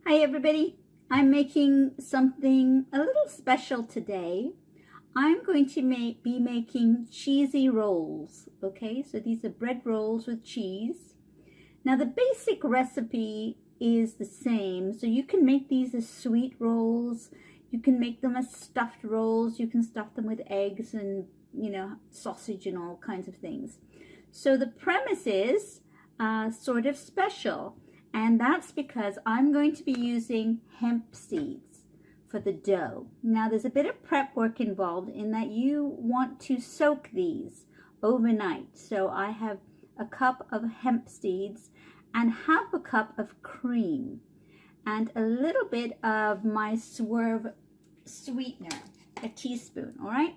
Hi everybody, I'm making something a little special today. I'm going to be making cheesy rolls, okay? So these are bread rolls with cheese. Now the basic recipe is the same, so you can make these as sweet rolls, you can make them as stuffed rolls, you can stuff them with eggs and, sausage and all kinds of things. So the premise is sort of special. And that's because I'm going to be using hemp seeds for the dough. Now there's a bit of prep work involved in that you want to soak these overnight. So I have a cup of hemp seeds and half a cup of cream and a little bit of my swerve sweetener, a teaspoon, all right?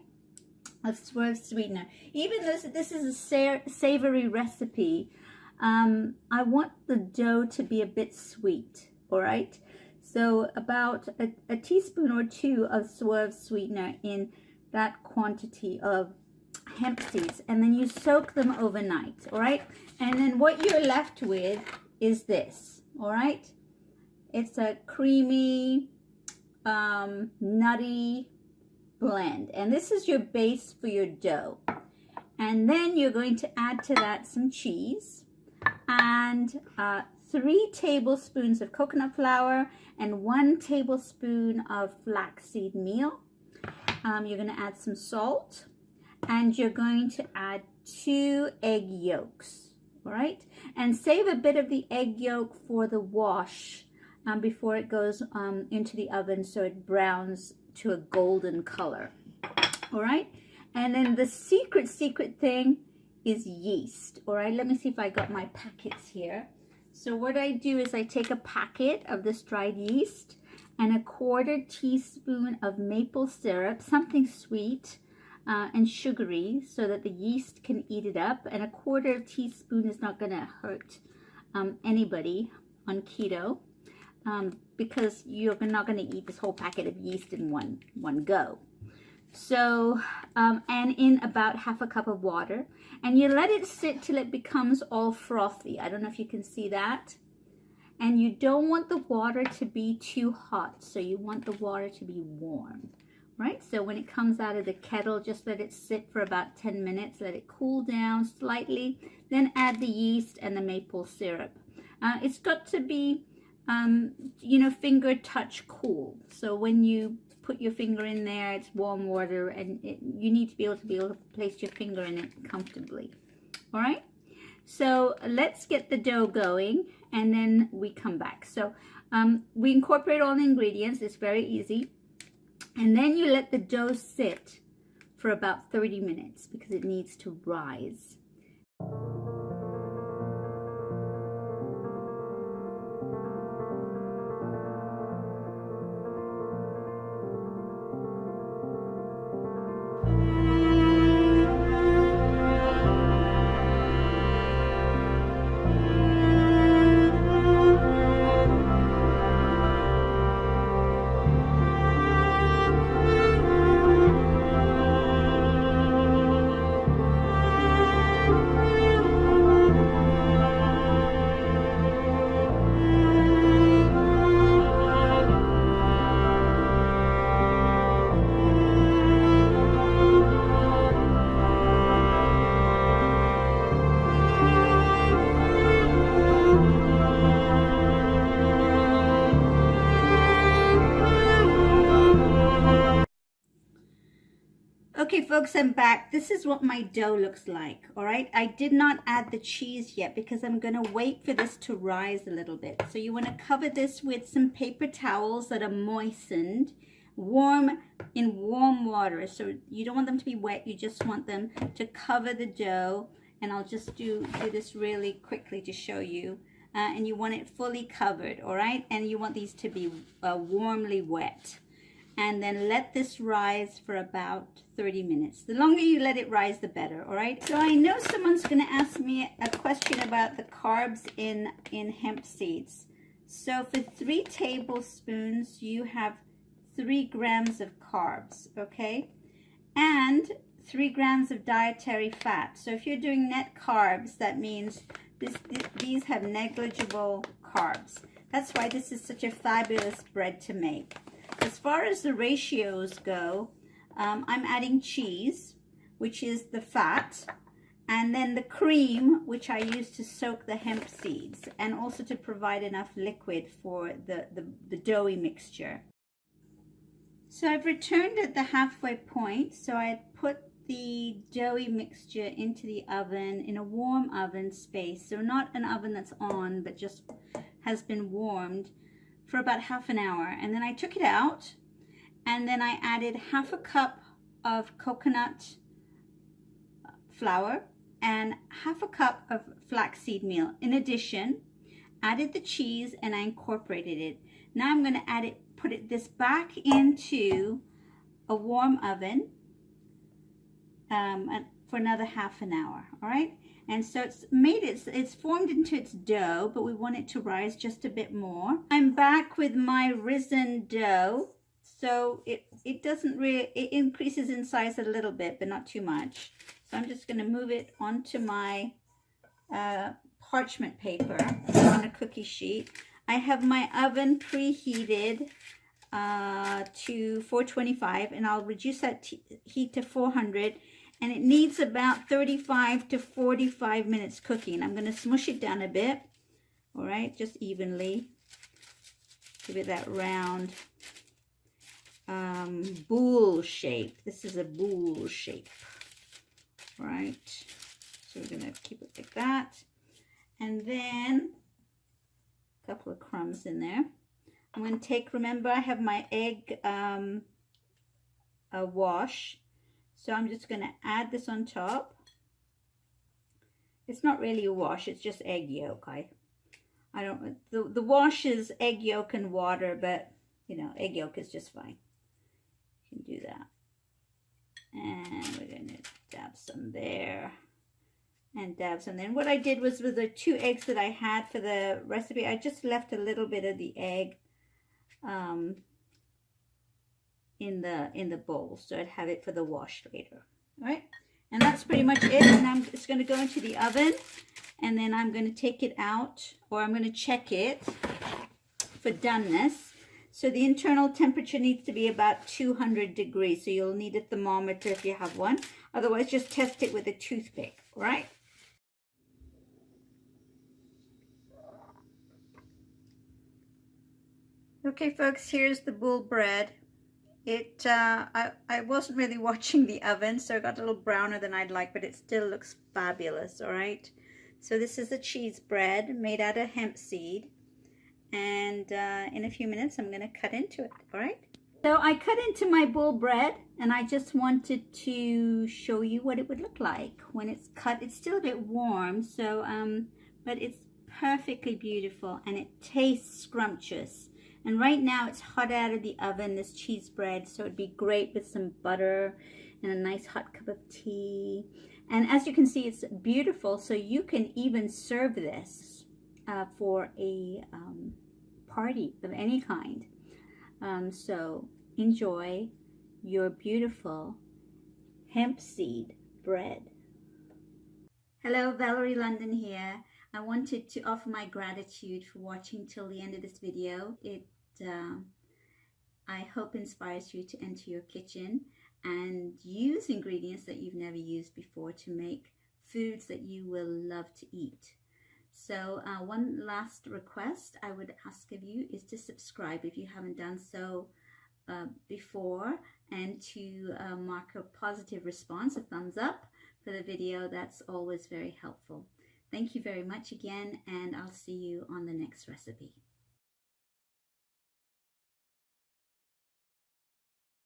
Of swerve sweetener. Even though this is a savory recipe, I want the dough to be a bit sweet, all right? So about a teaspoon or two of swerve sweetener in that quantity of hemp seeds, and then you soak them overnight, all right? And then what you're left with is this, all right? It's a creamy, nutty blend, and this is your base for your dough. And then you're going to add to that some cheese and 3 tablespoons of coconut flour and 1 tablespoon of flaxseed meal. You're going to add some salt, and you're going to add 2 egg yolks, all right? And save a bit of the egg yolk for the wash before it goes into the oven so it browns to a golden color, all right? And then the secret thing is yeast, all right? Let me see if I got my packets here. So what I do is I take a packet of this dried yeast and a 1/4 teaspoon of maple syrup, something sweet and sugary so that the yeast can eat it up. And a 1/4 teaspoon is not gonna hurt anybody on keto because you're not gonna eat this whole packet of yeast in one go. So, and in about half a cup of water, and you let it sit till it becomes all frothy. I don't know if you can see that. And you don't want the water to be too hot, so you want the water to be warm, right? So when it comes out of the kettle, just let it sit for about 10 minutes, let it cool down slightly, then add the yeast and the maple syrup. It's got to be, finger touch cool. So when you put your finger in there, it's warm water, and you need to be able to place your finger in it comfortably. All right, so let's get the dough going and then we come back. So we incorporate all the ingredients. It's very easy. And then you let the dough sit for about 30 minutes because it needs to rise. Okay folks, I'm back. This is what my dough looks like, all right? I did not add the cheese yet because I'm gonna wait for this to rise a little bit. So you wanna cover this with some paper towels that are moistened, in warm water. So you don't want them to be wet, you just want them to cover the dough. And I'll just do this really quickly to show you. And you want it fully covered, all right? And you want these to be warmly wet. And then let this rise for about 30 minutes. The longer you let it rise, the better, all right? So I know someone's gonna ask me a question about the carbs in hemp seeds. So for 3 tablespoons, you have 3 grams of carbs, okay? And 3 grams of dietary fat. So if you're doing net carbs, that means these have negligible carbs. That's why this is such a fabulous bread to make. As far as the ratios go, I'm adding cheese, which is the fat, and then the cream, which I use to soak the hemp seeds, and also to provide enough liquid for the doughy mixture. So I've returned at the halfway point, so I had put the doughy mixture into the oven in a warm oven space, so not an oven that's on, but just has been warmed for about half an hour. And then I took it out, and then I added half a cup of coconut flour and half a cup of flaxseed meal. In addition, added the cheese, and I incorporated it. Now I'm going to put this back into a warm oven for another half an hour. All right, and so it's formed into its dough, but we want it to rise just a bit more. I'm back with my risen dough, so it increases in size a little bit, but not too much. So I'm just going to move it onto my parchment paper on a cookie sheet. I have my oven preheated to 425, and I'll reduce that heat to 400, and it needs about 35 to 45 minutes cooking. I'm going to smush it down a bit, all right, just evenly. Give it that round bowl shape. This is a bowl shape, right? So we're going to keep it like that, and then a couple of crumbs in there. I'm going to take, remember I have my egg wash, so I'm just going to add this on top. It's not really a wash, it's just egg yolk. The wash is egg yolk and water, but you know, egg yolk is just fine. You can do that. And we're going to dab some there and dab some. Then what I did was, with the 2 eggs that I had for the recipe, I just left a little bit of the egg in the bowl, so I'd have it for the wash later. All right, and that's pretty much it. And it's going to go into the oven, and then I'm going to take it out, or I'm going to check it for doneness. So the internal temperature needs to be about 200 degrees. So you'll need a thermometer if you have one. Otherwise, just test it with a toothpick. All right. Okay, folks, here's the bowl bread. I wasn't really watching the oven, so it got a little browner than I'd like, but it still looks fabulous, all right? So this is a cheese bread made out of hemp seed, and in a few minutes I'm going to cut into it, all right? So I cut into my bowl bread, and I just wanted to show you what it would look like when it's cut. It's still a bit warm, so but it's perfectly beautiful, and it tastes scrumptious. And right now it's hot out of the oven, this cheese bread, so it'd be great with some butter and a nice hot cup of tea. And as you can see, it's beautiful, so you can even serve this for a party of any kind. So enjoy your beautiful hemp seed bread. Hello, Valerie London here. I wanted to offer my gratitude for watching till the end of this video. I hope inspires you to enter your kitchen and use ingredients that you've never used before to make foods that you will love to eat. So one last request I would ask of you is to subscribe if you haven't done so before, and to mark a positive response, a thumbs up for the video. That's always very helpful. Thank you very much again, and I'll see you on the next recipe.